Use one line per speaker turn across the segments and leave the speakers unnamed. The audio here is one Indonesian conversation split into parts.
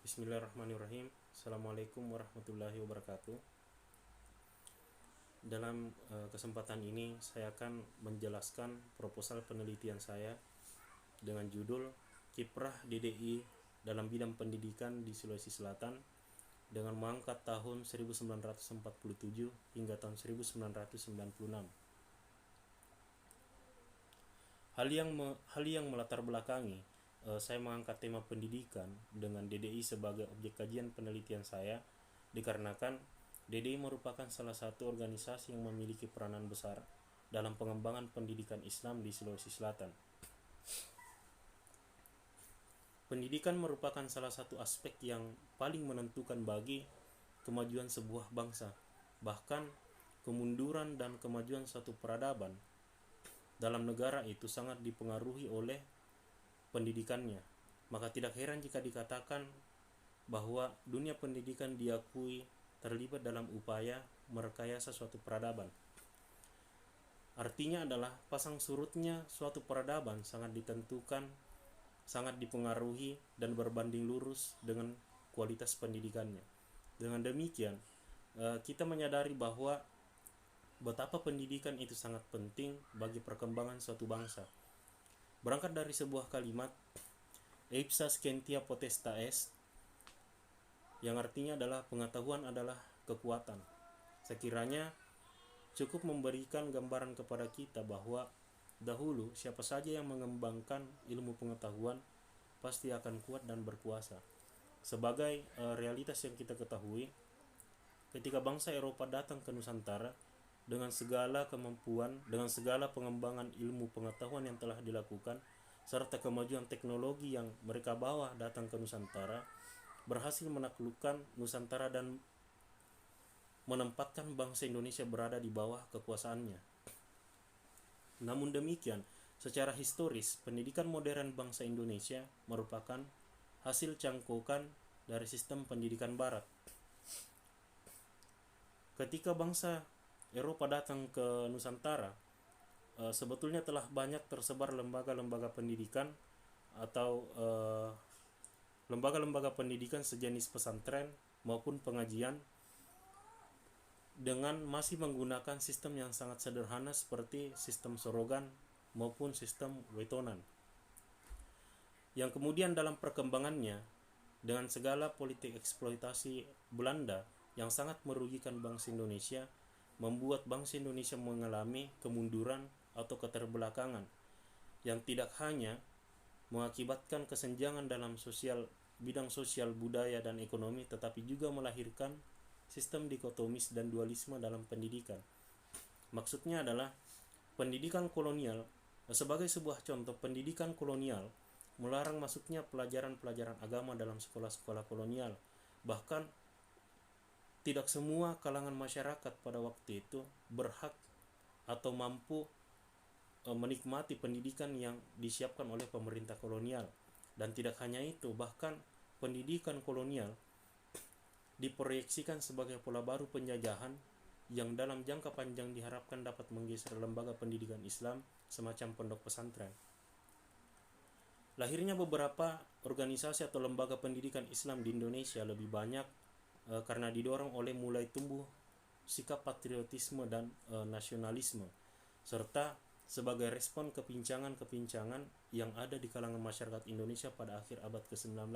Bismillahirrahmanirrahim. Assalamualaikum warahmatullahi wabarakatuh. Dalam kesempatan ini saya akan menjelaskan proposal penelitian saya dengan judul Kiprah DDI dalam bidang pendidikan di Sulawesi Selatan dengan mengangkat tahun 1947 hingga tahun 1996. Hal yang melatar belakangi saya mengangkat tema pendidikan dengan DDI sebagai objek kajian penelitian saya dikarenakan DDI merupakan salah satu organisasi yang memiliki peranan besar dalam pengembangan pendidikan Islam di Sulawesi Selatan. Pendidikan merupakan salah satu aspek yang paling menentukan bagi kemajuan sebuah bangsa. Bahkan kemunduran dan kemajuan suatu peradaban dalam negara itu sangat dipengaruhi oleh pendidikannya. Maka tidak heran jika dikatakan bahwa dunia pendidikan diakui terlibat dalam upaya merekayasa suatu peradaban. Artinya adalah pasang surutnya suatu peradaban sangat ditentukan, sangat dipengaruhi dan berbanding lurus dengan kualitas pendidikannya. Dengan demikian, kita menyadari bahwa betapa pendidikan itu sangat penting bagi perkembangan suatu bangsa. Berangkat dari sebuah kalimat ipsa scientia potesta est, yang artinya adalah pengetahuan adalah kekuatan. Sekiranya cukup memberikan gambaran kepada kita bahwa dahulu siapa saja yang mengembangkan ilmu pengetahuan pasti akan kuat dan berkuasa. Sebagai realitas yang kita ketahui, ketika bangsa Eropa datang ke Nusantara dengan segala kemampuan, dengan segala pengembangan ilmu pengetahuan yang telah dilakukan, serta kemajuan teknologi yang mereka bawa datang ke Nusantara, berhasil menaklukkan Nusantara dan menempatkan bangsa Indonesia berada di bawah kekuasaannya. Namun demikian, secara historis, pendidikan modern bangsa Indonesia merupakan hasil cangkokan dari sistem pendidikan Barat. Ketika bangsa Eropa datang ke Nusantara, sebetulnya telah banyak tersebar lembaga-lembaga pendidikan atau lembaga-lembaga pendidikan sejenis pesantren maupun pengajian dengan masih menggunakan sistem yang sangat sederhana seperti sistem sorogan maupun sistem wetonan. Yang kemudian dalam perkembangannya dengan segala politik eksploitasi Belanda yang sangat merugikan bangsa Indonesia, membuat bangsa Indonesia mengalami kemunduran atau keterbelakangan yang tidak hanya mengakibatkan kesenjangan dalam bidang sosial, budaya, dan ekonomi, tetapi juga melahirkan sistem dikotomis dan dualisme dalam pendidikan. Maksudnya adalah pendidikan kolonial, sebagai sebuah contoh, pendidikan kolonial melarang masuknya pelajaran-pelajaran agama dalam sekolah-sekolah kolonial. Bahkan tidak semua kalangan masyarakat pada waktu itu berhak atau mampu menikmati pendidikan yang disiapkan oleh pemerintah kolonial. Dan tidak hanya itu, bahkan pendidikan kolonial diproyeksikan sebagai pola baru penjajahan yang dalam jangka panjang diharapkan dapat menggeser lembaga pendidikan Islam semacam pondok pesantren. Lahirnya beberapa organisasi atau lembaga pendidikan Islam di Indonesia lebih banyak karena didorong oleh mulai tumbuh sikap patriotisme dan nasionalisme, serta sebagai respon kepincangan-kepincangan yang ada di kalangan masyarakat Indonesia pada akhir abad ke-19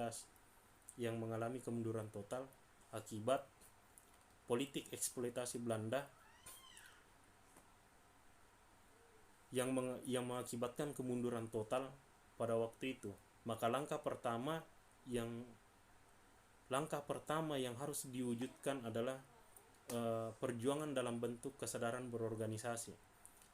yang mengalami kemunduran total akibat politik eksploitasi Belanda yang mengakibatkan kemunduran total pada waktu itu. Maka langkah pertama yang harus diwujudkan adalah perjuangan dalam bentuk kesadaran berorganisasi.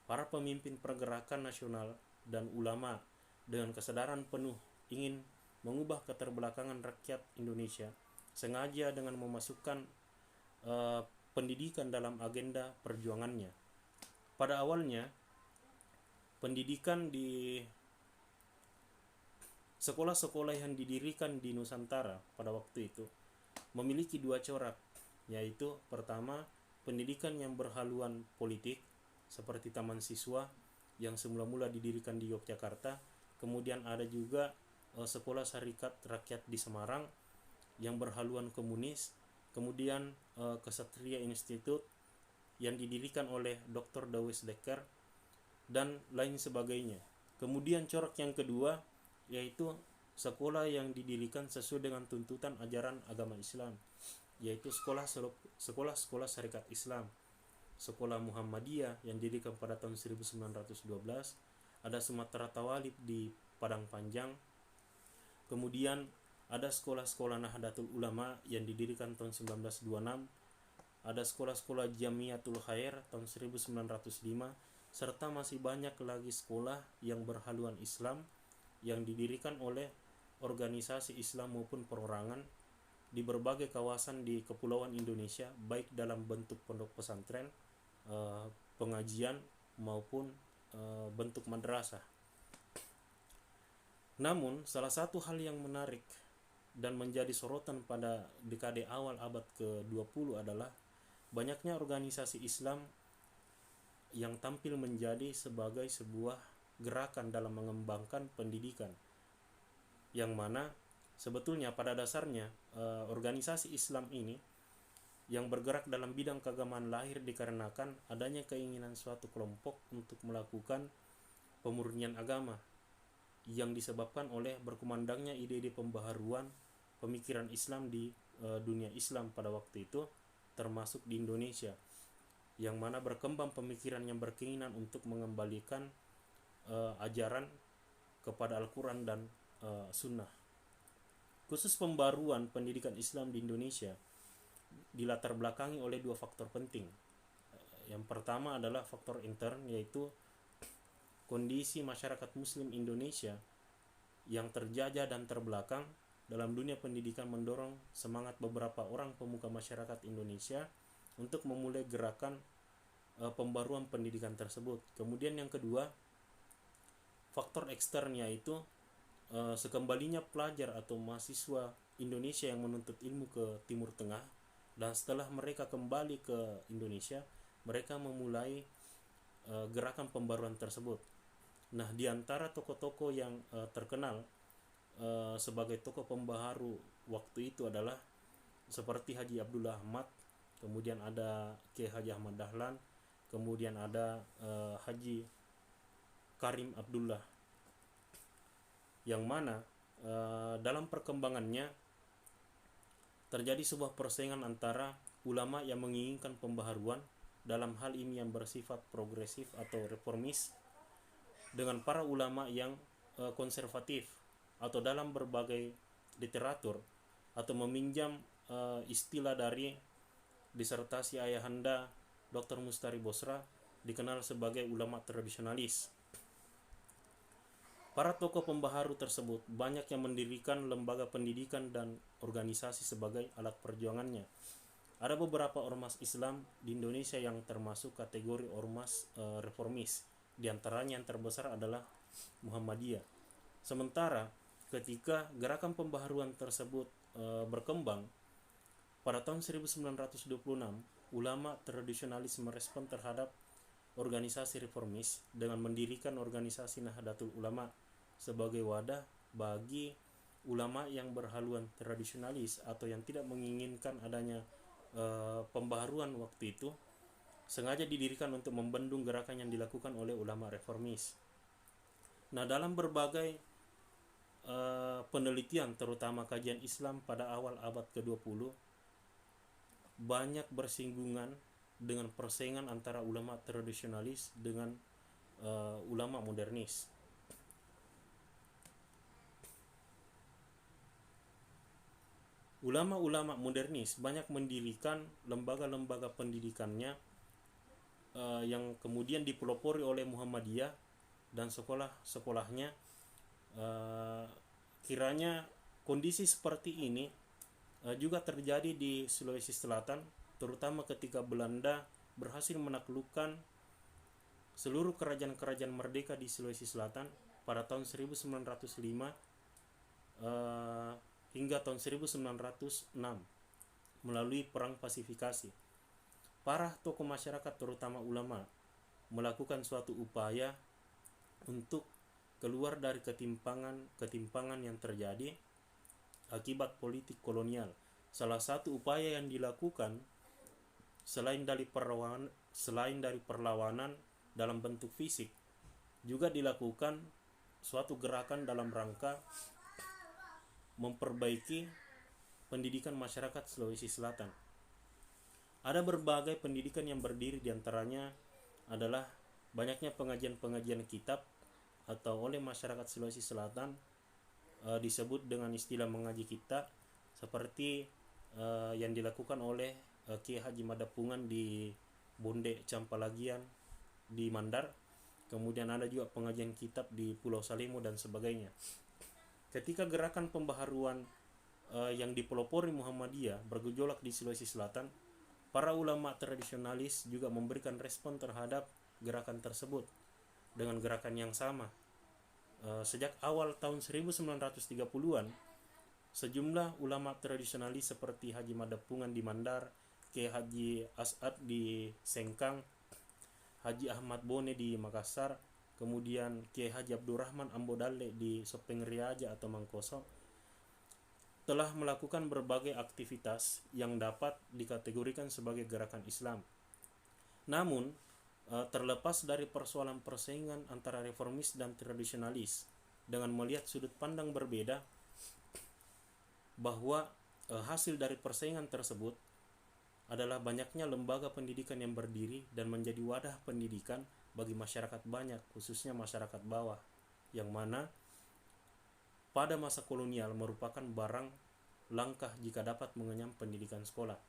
Para pemimpin pergerakan nasional dan ulama dengan kesadaran penuh ingin mengubah keterbelakangan rakyat Indonesia, sengaja dengan memasukkan pendidikan dalam agenda perjuangannya. Pada awalnya, pendidikan di sekolah-sekolah yang didirikan di Nusantara pada waktu itu memiliki dua corak, yaitu pertama, pendidikan yang berhaluan politik seperti taman siswa yang semula-mula didirikan di Yogyakarta. Kemudian ada juga sekolah syarikat rakyat di Semarang yang berhaluan komunis, kemudian Ksatria Institute yang didirikan oleh Dr. Dawes Dekker, dan lain sebagainya. Kemudian corak yang kedua yaitu sekolah yang didirikan sesuai dengan tuntutan ajaran agama Islam, yaitu sekolah syarikat Islam. Sekolah Muhammadiyah yang didirikan pada tahun 1912, ada Sumatera Tawalib di Padang Panjang, kemudian ada sekolah-sekolah Nahdlatul Ulama yang didirikan tahun 1926, ada sekolah-sekolah Jamiatul Khair tahun 1905, serta masih banyak lagi sekolah yang berhaluan Islam yang didirikan oleh organisasi Islam maupun perorangan di berbagai kawasan di Kepulauan Indonesia, baik dalam bentuk pondok pesantren, pengajian maupun bentuk madrasah. Namun salah satu hal yang menarik dan menjadi sorotan pada dekade awal abad ke-20 adalah banyaknya organisasi Islam yang tampil menjadi sebagai sebuah gerakan dalam mengembangkan pendidikan, yang mana sebetulnya pada dasarnya organisasi Islam ini yang bergerak dalam bidang keagamaan lahir dikarenakan adanya keinginan suatu kelompok untuk melakukan pemurnian agama yang disebabkan oleh berkumandangnya ide-ide pembaharuan pemikiran Islam di dunia Islam pada waktu itu, termasuk di Indonesia, yang mana berkembang pemikiran yang berkeinginan untuk mengembalikan ajaran kepada Al-Quran dan Sunnah. Khusus pembaruan pendidikan Islam di Indonesia dilatar belakangi oleh dua faktor penting. Yang pertama adalah faktor intern, yaitu kondisi masyarakat Muslim Indonesia yang terjajah dan terbelakang dalam dunia pendidikan mendorong semangat beberapa orang pemuka masyarakat Indonesia untuk memulai gerakan pembaruan pendidikan tersebut. Kemudian yang kedua, faktor ekstern, yaitu sekembalinya pelajar atau mahasiswa Indonesia yang menuntut ilmu ke Timur Tengah, dan setelah mereka kembali ke Indonesia, mereka memulai gerakan pembaruan tersebut. Nah, di antara tokoh-tokoh yang terkenal sebagai tokoh pembaharu waktu itu adalah seperti Haji Abdullah Ahmad, kemudian ada Kiai Haji Ahmad Dahlan, kemudian ada Haji Karim Abdullah, yang mana dalam perkembangannya terjadi sebuah persaingan antara ulama yang menginginkan pembaharuan dalam hal ini yang bersifat progresif atau reformis dengan para ulama yang konservatif, atau dalam berbagai literatur atau meminjam istilah dari disertasi ayahanda Dr. Mustari Bosra dikenal sebagai ulama tradisionalis. Para tokoh pembaharu tersebut banyak yang mendirikan lembaga pendidikan dan organisasi sebagai alat perjuangannya. Ada beberapa ormas Islam di Indonesia yang termasuk kategori ormas reformis. Di antaranya yang terbesar adalah Muhammadiyah. Sementara ketika gerakan pembaharuan tersebut berkembang, pada tahun 1926, ulama tradisionalis merespon terhadap organisasi reformis dengan mendirikan organisasi Nahdlatul Ulama sebagai wadah bagi ulama yang berhaluan tradisionalis atau yang tidak menginginkan adanya pembaharuan waktu itu, sengaja didirikan untuk membendung gerakan yang dilakukan oleh ulama reformis. Nah, dalam berbagai penelitian, terutama kajian Islam pada awal abad ke-20, banyak bersinggungan dengan persaingan antara ulama tradisionalis dengan ulama modernis. Ulama-ulama modernis banyak mendirikan lembaga-lembaga pendidikannya yang kemudian dipelopori oleh Muhammadiyah dan sekolah-sekolahnya. Kiranya kondisi seperti ini juga terjadi di Sulawesi Selatan, terutama ketika Belanda berhasil menaklukkan seluruh kerajaan-kerajaan merdeka di Sulawesi Selatan pada tahun 1905 hingga tahun 1906 melalui Perang Pasifikasi. Para tokoh masyarakat, terutama ulama, melakukan suatu upaya untuk keluar dari ketimpangan yang terjadi akibat politik kolonial. Salah satu upaya yang dilakukan selain dari perlawanan dalam bentuk fisik, juga dilakukan suatu gerakan dalam rangka memperbaiki pendidikan masyarakat Sulawesi Selatan. Ada berbagai pendidikan yang berdiri, diantaranya adalah banyaknya pengajian-pengajian kitab atau oleh masyarakat Sulawesi Selatan disebut dengan istilah mengaji kitab, seperti yang dilakukan oleh Kiai Haji Madapungan di Bonde Campalagian di Mandar. Kemudian ada juga pengajian kitab di Pulau Salemo dan sebagainya. Ketika gerakan pembaharuan yang dipelopori Muhammadiyah bergejolak di Sulawesi Selatan, para ulama tradisionalis juga memberikan respon terhadap gerakan tersebut dengan gerakan yang sama. Sejak awal tahun 1930-an, sejumlah ulama tradisionalis seperti Haji Madapungan di Mandar, Kiai Haji As'ad di Sengkang, Haji Ahmad Bone di Makassar, kemudian Kiai Haji Abdurrahman Ambodalle di Sopeng Riaja atau Mangkoso, telah melakukan berbagai aktivitas yang dapat dikategorikan sebagai gerakan Islam. Namun, terlepas dari persoalan persaingan antara reformis dan tradisionalis, dengan melihat sudut pandang berbeda bahwa hasil dari persaingan tersebut adalah banyaknya lembaga pendidikan yang berdiri dan menjadi wadah pendidikan bagi masyarakat banyak, khususnya masyarakat bawah, yang mana pada masa kolonial merupakan barang langka jika dapat mengenyam pendidikan sekolah.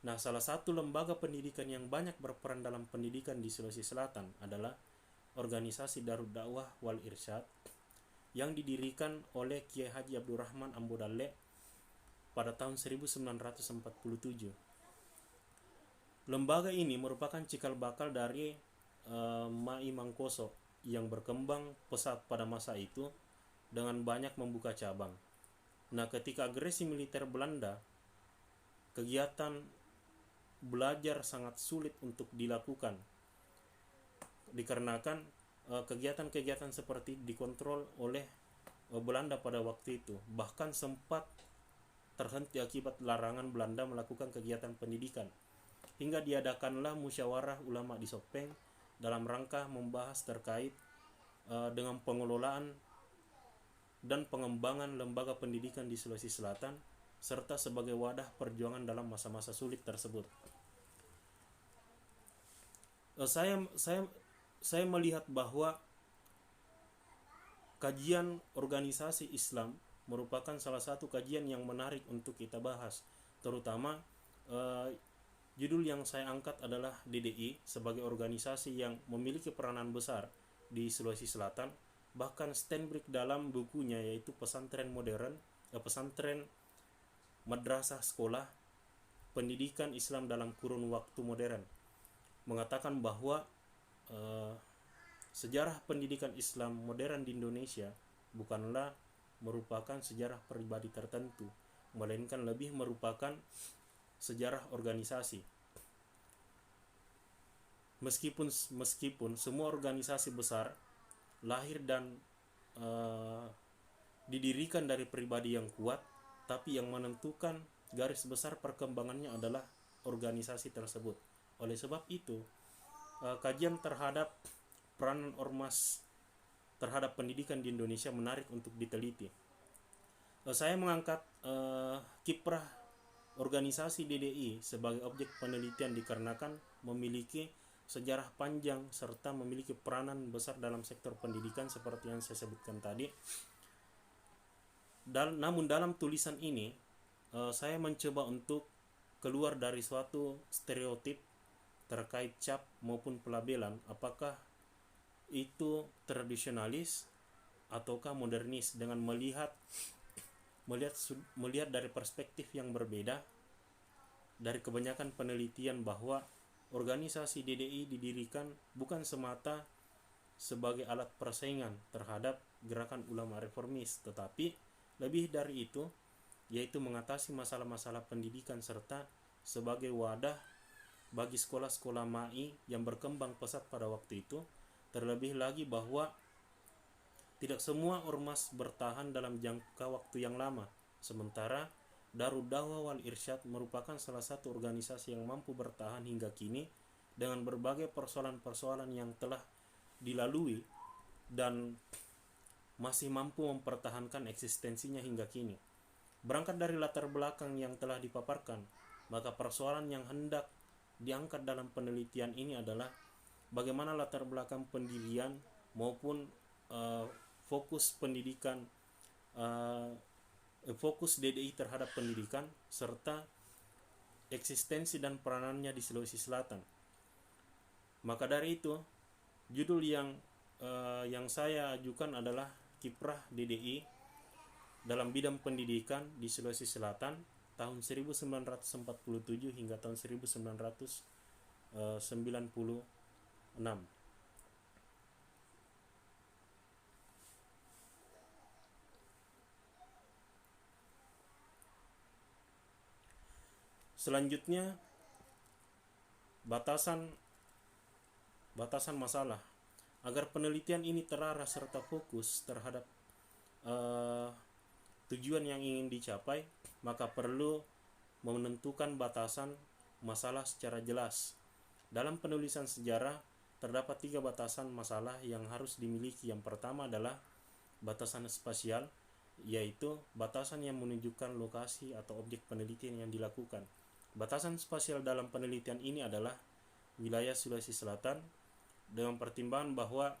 Nah, salah satu lembaga pendidikan yang banyak berperan dalam pendidikan di Sulawesi Selatan adalah organisasi Darud Dakwah wal Irsyad yang didirikan oleh Kiai Haji Abdurrahman Ambodalle pada tahun 1947. Lembaga ini merupakan cikal bakal dari MAI Mangkoso yang berkembang pesat pada masa itu dengan banyak membuka cabang. Nah, ketika agresi militer Belanda, kegiatan belajar sangat sulit untuk dilakukan dikarenakan kegiatan-kegiatan seperti dikontrol oleh Belanda pada waktu itu. Bahkan sempat terhenti akibat larangan Belanda melakukan kegiatan pendidikan, hingga diadakanlah musyawarah ulama di Sopeng dalam rangka membahas terkait dengan pengelolaan dan pengembangan lembaga pendidikan di Sulawesi Selatan, serta sebagai wadah perjuangan dalam masa-masa sulit tersebut. Saya melihat bahwa kajian organisasi Islam merupakan salah satu kajian yang menarik untuk kita bahas, terutama judul yang saya angkat adalah DDI sebagai organisasi yang memiliki peranan besar di Sulawesi Selatan. Bahkan Stenbrick dalam bukunya, yaitu pesantren madrasah sekolah pendidikan Islam dalam kurun waktu modern, mengatakan bahwa sejarah pendidikan Islam modern di Indonesia bukanlah merupakan sejarah pribadi tertentu, melainkan lebih merupakan sejarah organisasi. Meskipun semua organisasi besar lahir dan didirikan dari pribadi yang kuat, tapi yang menentukan garis besar perkembangannya adalah organisasi tersebut. Oleh sebab itu, kajian terhadap peranan ormas terhadap pendidikan di Indonesia menarik untuk diteliti. Saya mengangkat kiprah organisasi DDI sebagai objek penelitian dikarenakan memiliki sejarah panjang serta memiliki peranan besar dalam sektor pendidikan seperti yang saya sebutkan tadi. Namun dalam tulisan ini saya mencoba untuk keluar dari suatu stereotip terkait cap maupun pelabelan, apakah itu tradisionalis ataukah modernis, dengan melihat dari perspektif yang berbeda dari kebanyakan penelitian bahwa organisasi DDI didirikan bukan semata sebagai alat persaingan terhadap gerakan ulama reformis, tetapi lebih dari itu, yaitu mengatasi masalah-masalah pendidikan serta sebagai wadah bagi sekolah-sekolah MAI yang berkembang pesat pada waktu itu. Terlebih lagi bahwa tidak semua ormas bertahan dalam jangka waktu yang lama. Sementara Darud Dawah wal Irsyad merupakan salah satu organisasi yang mampu bertahan hingga kini dengan berbagai persoalan-persoalan yang telah dilalui dan masih mampu mempertahankan eksistensinya hingga kini. Berangkat dari latar belakang yang telah dipaparkan, maka persoalan yang hendak diangkat dalam penelitian ini adalah bagaimana latar belakang pendirian maupun fokus pendidikan, fokus DDI terhadap pendidikan serta eksistensi dan peranannya di Sulawesi Selatan. Maka dari itu, judul yang saya ajukan adalah Kiprah DDI dalam bidang pendidikan di Sulawesi Selatan tahun 1947 hingga tahun 1996. Selanjutnya, batasan masalah. Agar penelitian ini terarah serta fokus terhadap tujuan yang ingin dicapai, maka perlu menentukan batasan masalah secara jelas. Dalam penulisan sejarah, terdapat 3 batasan masalah yang harus dimiliki. Yang pertama adalah batasan spasial, yaitu batasan yang menunjukkan lokasi atau objek penelitian yang dilakukan. Batasan spasial dalam penelitian ini adalah wilayah Sulawesi Selatan, dengan pertimbangan bahwa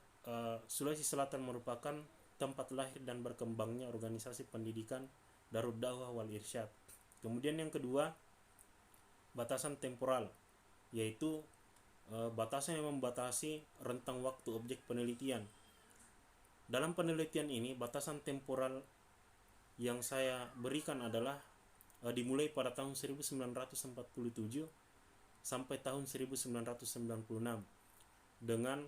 Sulawesi Selatan merupakan tempat lahir dan berkembangnya organisasi pendidikan Darud Dawah wal Irsyad. Kemudian yang kedua, batasan temporal, yaitu batasan yang membatasi rentang waktu objek penelitian. Dalam penelitian ini, batasan temporal yang saya berikan adalah dimulai pada tahun 1947 sampai tahun 1996, dengan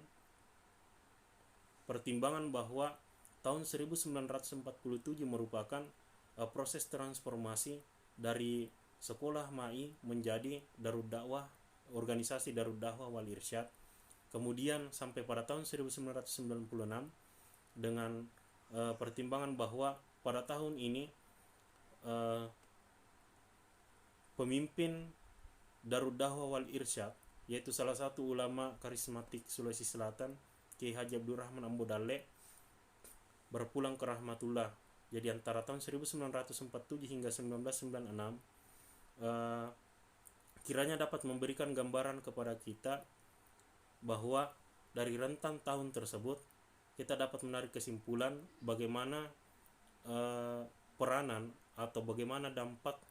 pertimbangan bahwa tahun 1947 merupakan proses transformasi dari sekolah MAI menjadi Darud Dawah, organisasi Darud Dawah wal Irsyad. Kemudian sampai pada tahun 1996 dengan pertimbangan bahwa pada tahun ini pemimpin Darud Dawah wal Irsyad, yaitu salah satu ulama karismatik Sulawesi Selatan, Kiai Haji Abdurrahman Ambo Dalle, berpulang ke rahmatullah. Jadi antara tahun 1947 hingga 1996, kiranya dapat memberikan gambaran kepada kita bahwa dari rentang tahun tersebut kita dapat menarik kesimpulan bagaimana peranan atau bagaimana dampak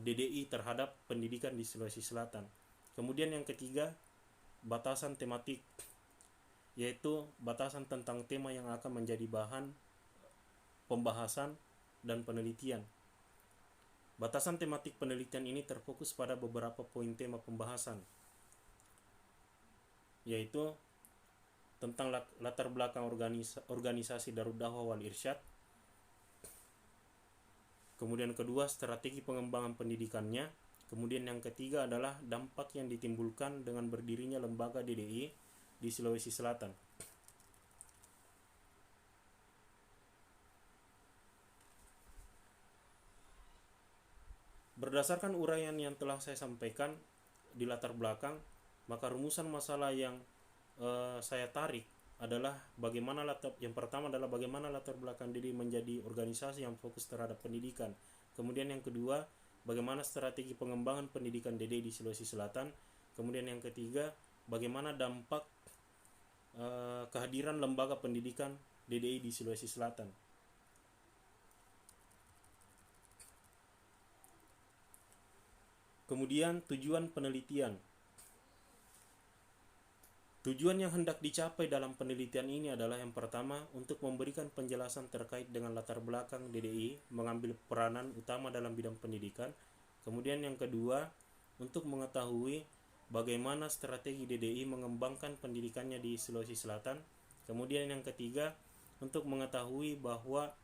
DDI terhadap pendidikan di Sulawesi Selatan. Kemudian yang ketiga, batasan tematik, yaitu batasan tentang tema yang akan menjadi bahan pembahasan dan penelitian. Batasan tematik penelitian ini terfokus pada beberapa poin tema pembahasan, yaitu tentang latar belakang organisasi Darud Dawah wal Irsyad. Kemudian kedua, strategi pengembangan pendidikannya. Kemudian yang ketiga adalah dampak yang ditimbulkan dengan berdirinya lembaga DDI di Sulawesi Selatan. Berdasarkan uraian yang telah saya sampaikan di latar belakang, maka rumusan masalah yang saya tarik adalah yang pertama adalah bagaimana latar belakang DDI menjadi organisasi yang fokus terhadap pendidikan. Kemudian yang kedua, bagaimana strategi pengembangan pendidikan DDI di Sulawesi Selatan. Kemudian yang ketiga, bagaimana dampak kehadiran lembaga pendidikan DDI di Sulawesi Selatan. Kemudian tujuan penelitian. Tujuan yang hendak dicapai dalam penelitian ini adalah yang pertama, untuk memberikan penjelasan terkait dengan latar belakang DDI mengambil peranan utama dalam bidang pendidikan. Kemudian yang kedua, untuk mengetahui bagaimana strategi DDI mengembangkan pendidikannya di Sulawesi Selatan. Kemudian yang ketiga, untuk mengetahui bahwa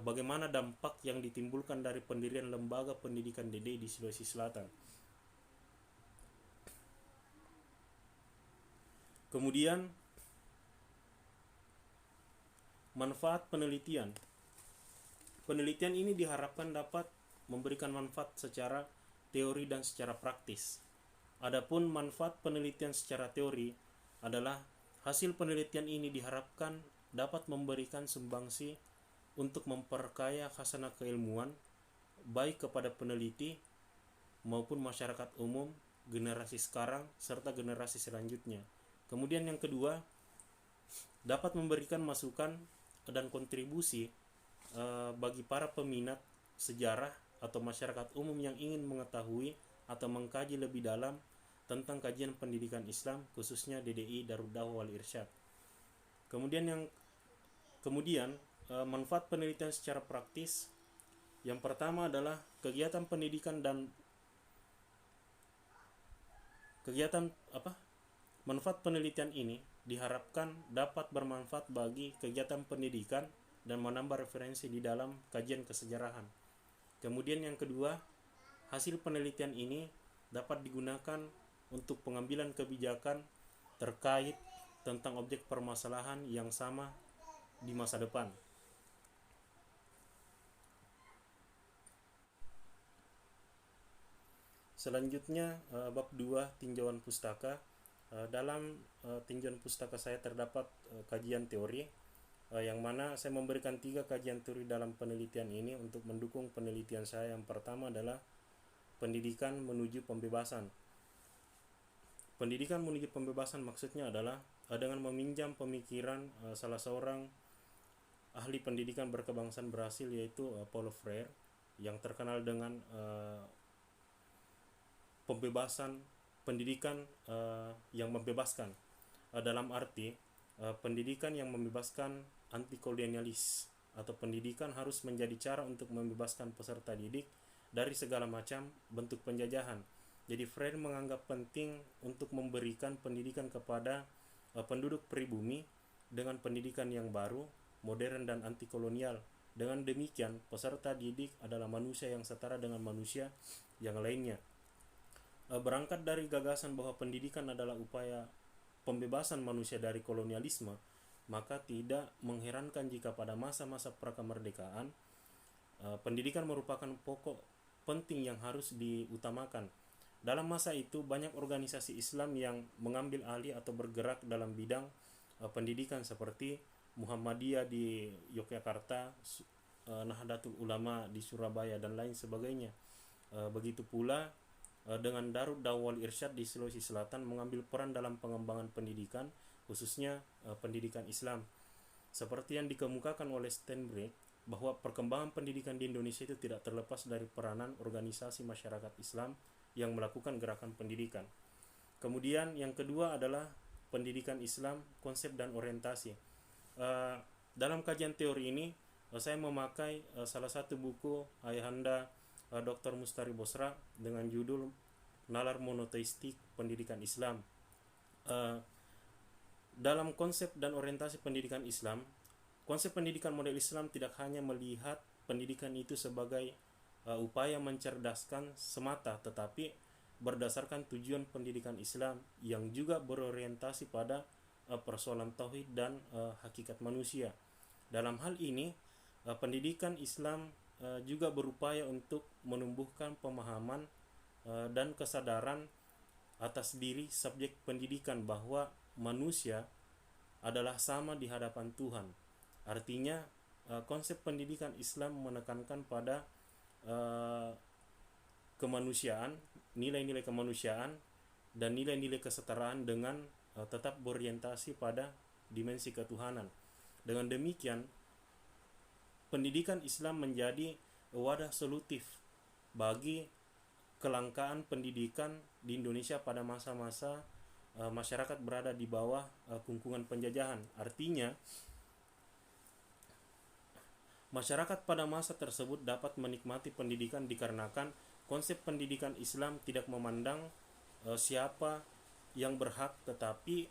bagaimana dampak yang ditimbulkan dari pendirian lembaga pendidikan DDI di Sulawesi Selatan. Kemudian manfaat penelitian. Penelitian ini diharapkan dapat memberikan manfaat secara teori dan secara praktis. Adapun manfaat penelitian secara teori adalah hasil penelitian ini diharapkan dapat memberikan sumbangsi untuk memperkaya khasanah keilmuan baik kepada peneliti maupun masyarakat umum, generasi sekarang serta generasi selanjutnya. Kemudian yang kedua, dapat memberikan masukan dan kontribusi bagi para peminat sejarah atau masyarakat umum yang ingin mengetahui atau mengkaji lebih dalam tentang kajian pendidikan Islam, khususnya DDI Darud Da'wah wal Irsyad. Kemudian manfaat penelitian secara praktis, yang pertama adalah manfaat penelitian ini diharapkan dapat bermanfaat bagi kegiatan pendidikan dan menambah referensi di dalam kajian kesejarahan. Kemudian yang kedua, hasil penelitian ini dapat digunakan untuk pengambilan kebijakan terkait tentang objek permasalahan yang sama di masa depan. Selanjutnya, bab 2 tinjauan pustaka. Dalam tinjauan pustaka saya terdapat kajian teori, yang mana saya memberikan 3 kajian teori dalam penelitian ini untuk mendukung penelitian saya. Yang pertama adalah pendidikan menuju pembebasan. Pendidikan menuju pembebasan maksudnya adalah dengan meminjam pemikiran salah seorang ahli pendidikan berkebangsaan Brasil, yaitu Paulo Freire, yang terkenal dengan pembebasan pendidikan yang membebaskan, dalam arti pendidikan yang membebaskan anti-kolonialis, atau pendidikan harus menjadi cara untuk membebaskan peserta didik dari segala macam bentuk penjajahan. Jadi Freire menganggap penting untuk memberikan pendidikan kepada penduduk pribumi dengan pendidikan yang baru, modern dan anti kolonial. Dengan demikian, peserta didik adalah manusia yang setara dengan manusia yang lainnya. Berangkat dari gagasan bahwa pendidikan adalah upaya pembebasan manusia dari kolonialisme, maka tidak mengherankan jika pada masa-masa prakemerdekaan pendidikan merupakan pokok penting yang harus diutamakan. Dalam masa itu, banyak organisasi Islam yang mengambil alih atau bergerak dalam bidang pendidikan, seperti Muhammadiyah di Yogyakarta, Nahdlatul Ulama di Surabaya, dan lain sebagainya. Begitu pula dengan Darud Da'wah wal Irsyad di Sulawesi Selatan mengambil peran dalam pengembangan pendidikan, khususnya pendidikan Islam. Seperti yang dikemukakan oleh Steinbrück, bahwa perkembangan pendidikan di Indonesia itu tidak terlepas dari peranan organisasi masyarakat Islam yang melakukan gerakan pendidikan. Kemudian yang kedua adalah pendidikan Islam, konsep dan orientasi. Dalam kajian teori ini saya memakai salah satu buku ayahanda Dr. Mustari Bosra dengan judul Nalar Monoteistik Pendidikan Islam. Dalam konsep dan orientasi pendidikan Islam, konsep pendidikan model Islam tidak hanya melihat pendidikan itu sebagai upaya mencerdaskan semata, tetapi berdasarkan tujuan pendidikan Islam yang juga berorientasi pada persoalan tauhid dan hakikat manusia. Dalam hal ini, pendidikan Islam juga berupaya untuk menumbuhkan pemahaman dan kesadaran atas diri subjek pendidikan bahwa manusia adalah sama di hadapan Tuhan. Artinya, konsep pendidikan Islam menekankan pada kemanusiaan, nilai-nilai kemanusiaan dan nilai-nilai kesetaraan dengan tetap berorientasi pada dimensi ketuhanan. Dengan demikian, pendidikan Islam menjadi wadah solutif bagi kelangkaan pendidikan di Indonesia pada masa-masa masyarakat berada di bawah kungkungan penjajahan. Artinya, masyarakat pada masa tersebut dapat menikmati pendidikan dikarenakan konsep pendidikan Islam tidak memandang siapa yang berhak, tetapi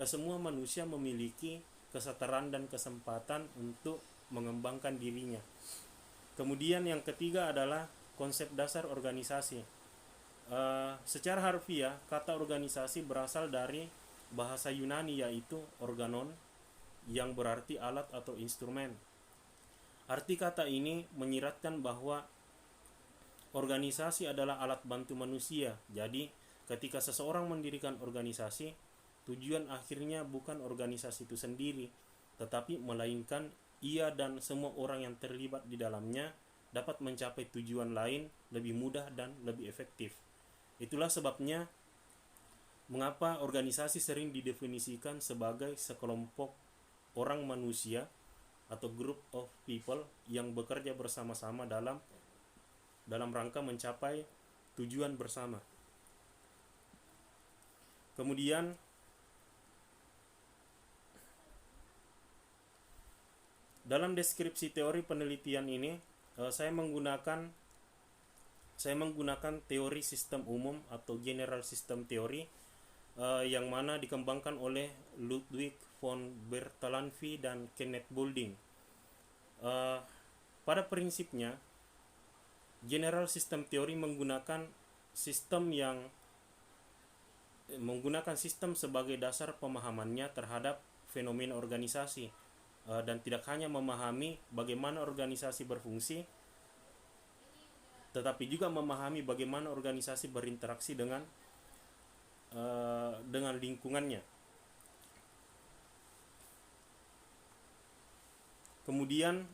semua manusia memiliki kesetaraan dan kesempatan untuk mengembangkan dirinya. Kemudian yang ketiga adalah konsep dasar organisasi. Secara harfiah, kata organisasi berasal dari bahasa Yunani, yaitu organon, yang berarti alat atau instrumen. Arti kata ini menyiratkan bahwa organisasi adalah alat bantu manusia. Jadi, ketika seseorang mendirikan organisasi, tujuan akhirnya bukan organisasi itu sendiri, tetapi melainkan ia dan semua orang yang terlibat di dalamnya dapat mencapai tujuan lain lebih mudah dan lebih efektif. Itulah sebabnya mengapa organisasi sering didefinisikan sebagai sekelompok orang manusia atau group of people yang bekerja bersama-sama dalam rangka mencapai tujuan bersama. Kemudian dalam deskripsi teori penelitian ini saya menggunakan teori sistem umum atau general system theory yang mana dikembangkan oleh Ludwig von Bertalanffy dan Kenneth Boulding. Pada prinsipnya, general system theory menggunakan sistem sebagai dasar pemahamannya terhadap fenomena organisasi, dan tidak hanya memahami bagaimana organisasi berfungsi, tetapi juga memahami bagaimana organisasi berinteraksi dengan lingkungannya. Kemudian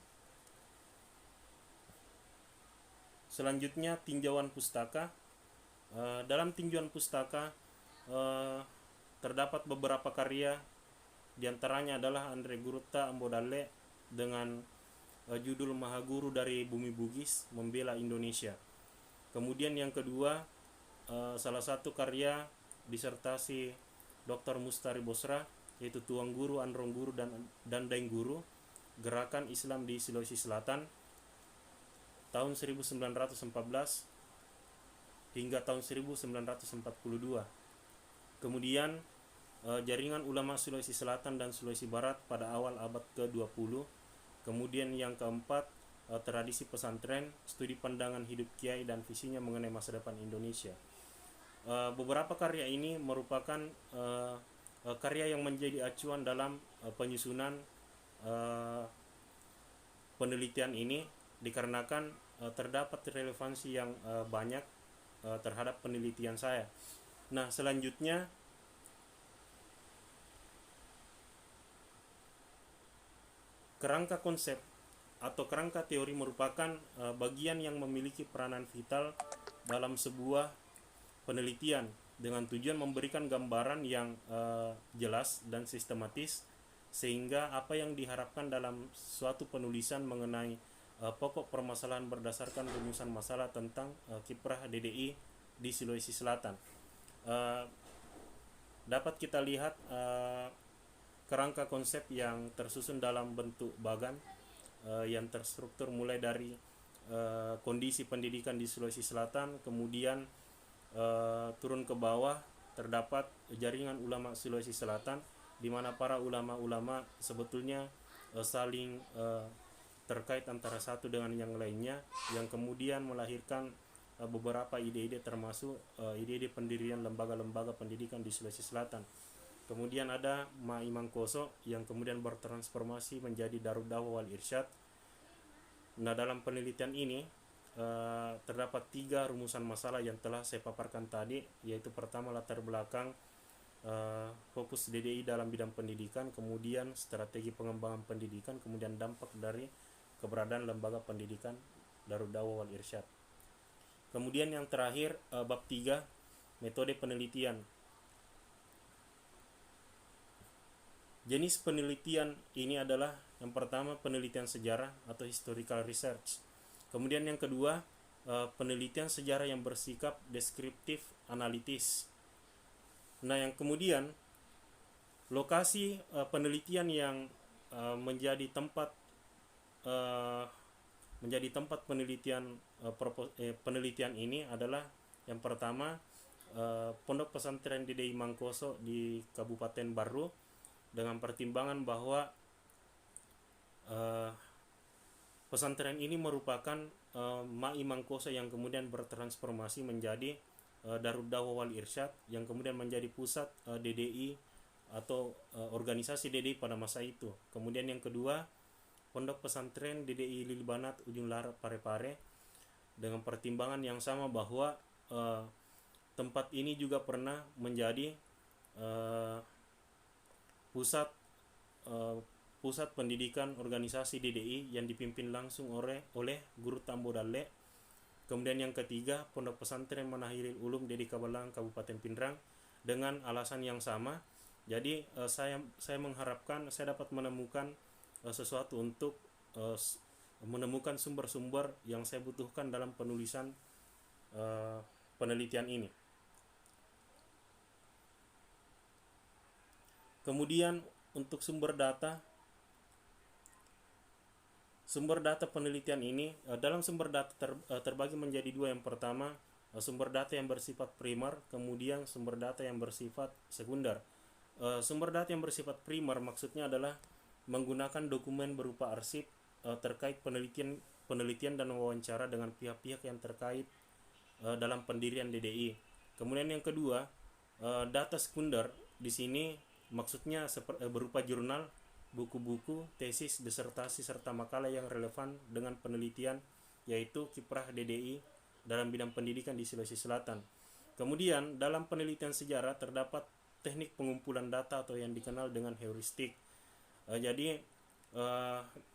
selanjutnya tinjauan pustaka. Dalam tinjauan pustaka terdapat beberapa karya, diantaranya adalah Andre Gurutta Ambodalle dengan judul Mahaguru dari Bumi Bugis Membela Indonesia. Kemudian yang kedua, salah satu karya disertasi Dr. Mustari Bosra, yaitu Tuang Guru, Androng Guru, dan Daeng Guru, Gerakan Islam di Sulawesi Selatan tahun 1914 hingga tahun 1942. Kemudian Jaringan Ulama Sulawesi Selatan dan Sulawesi Barat pada awal abad ke-20. Kemudian yang keempat, Tradisi Pesantren, Studi Pandangan Hidup Kiai dan Visinya Mengenai Masa Depan Indonesia. Beberapa karya ini merupakan karya yang menjadi acuan dalam penyusunan penelitian ini, dikarenakan terdapat relevansi yang banyak terhadap penelitian saya. Nah, selanjutnya kerangka konsep atau kerangka teori merupakan bagian yang memiliki peranan vital dalam sebuah penelitian dengan tujuan memberikan gambaran yang jelas dan sistematis, sehingga apa yang diharapkan dalam suatu penulisan mengenai pokok permasalahan berdasarkan rumusan masalah tentang kiprah DDI di Sulawesi Selatan. Dapat kita lihat kerangka konsep yang tersusun dalam bentuk bagan yang terstruktur mulai dari kondisi pendidikan di Sulawesi Selatan, kemudian turun ke bawah terdapat Jaringan Ulama Sulawesi Selatan, di mana para ulama-ulama sebetulnya saling terkait antara satu dengan yang lainnya, yang kemudian melahirkan beberapa ide-ide, termasuk ide-ide pendirian lembaga-lembaga pendidikan di Sulawesi Selatan. Kemudian ada Ma Imangkoso yang kemudian bertransformasi menjadi Darud Dawah wal Irsyad. Nah, dalam penelitian ini terdapat 3 rumusan masalah yang telah saya paparkan tadi, yaitu pertama latar belakang fokus DDI dalam bidang pendidikan, kemudian strategi pengembangan pendidikan, kemudian dampak dari keberadaan lembaga pendidikan Darud Dawah wal Irsyad. Kemudian yang terakhir, bab 3, metode penelitian. Jenis penelitian ini adalah yang pertama penelitian sejarah atau historical research. Kemudian yang kedua, penelitian sejarah yang bersikap deskriptif analitis. Nah, yang kemudian lokasi penelitian yang menjadi tempat penelitian ini adalah yang pertama Pondok Pesantren DDI Mangkoso di Kabupaten Baru, dengan pertimbangan bahwa pesantren ini merupakan Ma Imangkoso yang kemudian bertransformasi menjadi Darud Dawah wal Irsyad, yang kemudian menjadi pusat DDI atau organisasi DDI pada masa itu. Kemudian yang kedua, Pondok Pesantren DDI Lilibanat Ujung Lara Parepare, dengan pertimbangan yang sama bahwa tempat ini juga pernah menjadi pusat pusat pendidikan organisasi DDI yang dipimpin langsung oleh Guru Tambo Dalle. Kemudian yang ketiga, Pondok Pesantren Manahiril Ulum Dedi Kabalang Kabupaten Pindrang, dengan alasan yang sama. Jadi saya mengharapkan saya dapat menemukan sesuatu untuk menemukan sumber-sumber yang saya butuhkan dalam penulisan penelitian ini. Kemudian untuk sumber data penelitian ini, dalam sumber data terbagi menjadi dua. Yang pertama, sumber data yang bersifat primer, kemudian sumber data yang bersifat sekunder. Sumber data yang bersifat primer maksudnya adalah menggunakan dokumen berupa arsip terkait penelitian dan wawancara dengan pihak-pihak yang terkait dalam pendirian DDI. Kemudian yang kedua, data sekunder di sini maksudnya berupa jurnal, buku-buku, tesis, disertasi, serta makalah yang relevan dengan penelitian, yaitu kiprah DDI dalam bidang pendidikan di Sulawesi Selatan. Kemudian dalam penelitian sejarah terdapat teknik pengumpulan data atau yang dikenal dengan heuristik. Jadi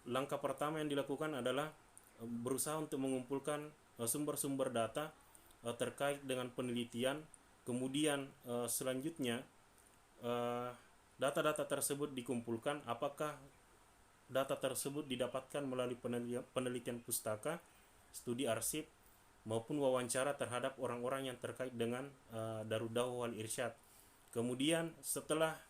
langkah pertama yang dilakukan adalah berusaha untuk mengumpulkan sumber-sumber data terkait dengan penelitian. Kemudian selanjutnya data-data tersebut dikumpulkan. Apakah data tersebut didapatkan melalui penelitian pustaka, studi arsip, maupun wawancara terhadap orang-orang yang terkait dengan Darud Dawah wal Irsyad. Kemudian setelah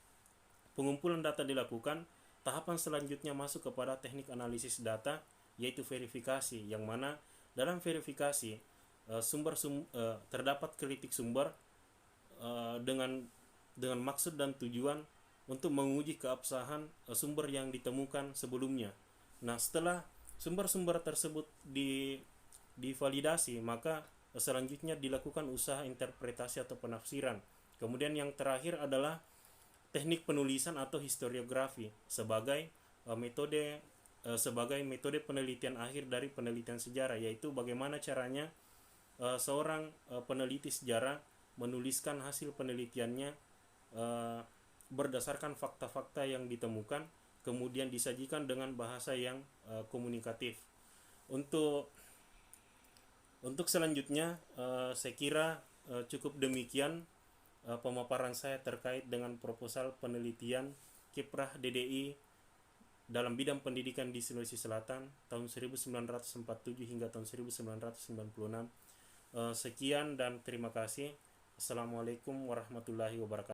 pengumpulan data dilakukan, tahapan selanjutnya masuk kepada teknik analisis data, yaitu verifikasi, yang mana dalam verifikasi terdapat kritik sumber dengan maksud dan tujuan untuk menguji keabsahan sumber yang ditemukan sebelumnya. Nah, setelah sumber-sumber tersebut divalidasi, maka selanjutnya dilakukan usaha interpretasi atau penafsiran. Kemudian yang terakhir adalah teknik penulisan atau historiografi sebagai metode penelitian akhir dari penelitian sejarah, yaitu bagaimana caranya seorang peneliti sejarah menuliskan hasil penelitiannya berdasarkan fakta-fakta yang ditemukan, kemudian disajikan dengan bahasa yang komunikatif. Untuk selanjutnya saya kira cukup demikian pemaparan saya terkait dengan proposal penelitian kiprah DDI dalam bidang pendidikan di Sulawesi Selatan tahun 1947 hingga tahun 1996. Sekian dan terima kasih. Assalamualaikum warahmatullahi wabarakatuh.